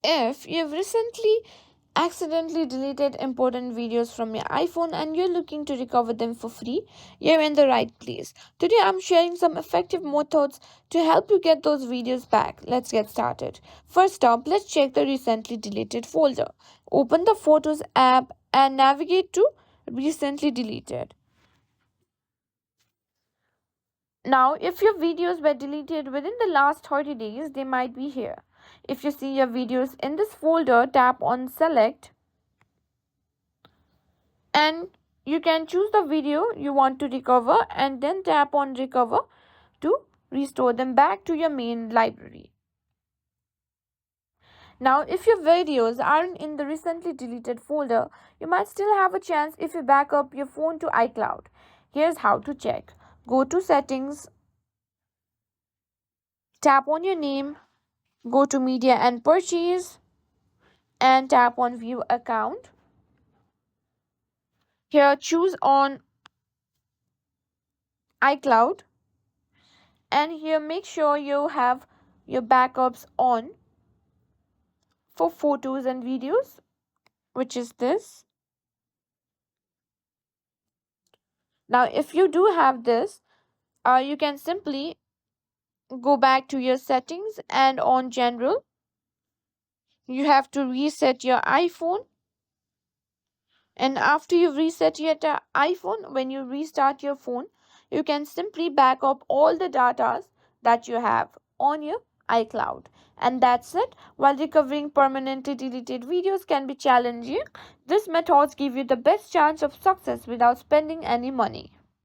If you've recently accidentally deleted important videos from your iPhone and you're looking to recover them for free, you're in the right place. Today I'm sharing some effective methods to help you get those videos back. Let's get started. First up, let's check the recently deleted folder. Open the Photos app and navigate to Recently Deleted. Now, if your videos were deleted within the last 30 days, they might be here. If you see your videos in this folder, tap on Select and you can choose the video you want to recover and then tap on Recover to restore them back to your main library. Now, if your videos aren't in the recently deleted folder, you might still have a chance if you back up your phone to iCloud. Here's how to check. Go to Settings, tap on your name, go to Media and Purchase, and tap on View Account. Here, choose on iCloud, and here make sure you have your backups on for photos and videos, which is this. Now, if you do have this, you can simply go back to your settings and on General, you have to reset your iPhone. And after you've reset your iPhone, when you restart your phone, you can simply back up all the data that you have on your iCloud. And that's it. While recovering permanently deleted videos can be challenging, these methods give you the best chance of success without spending any money.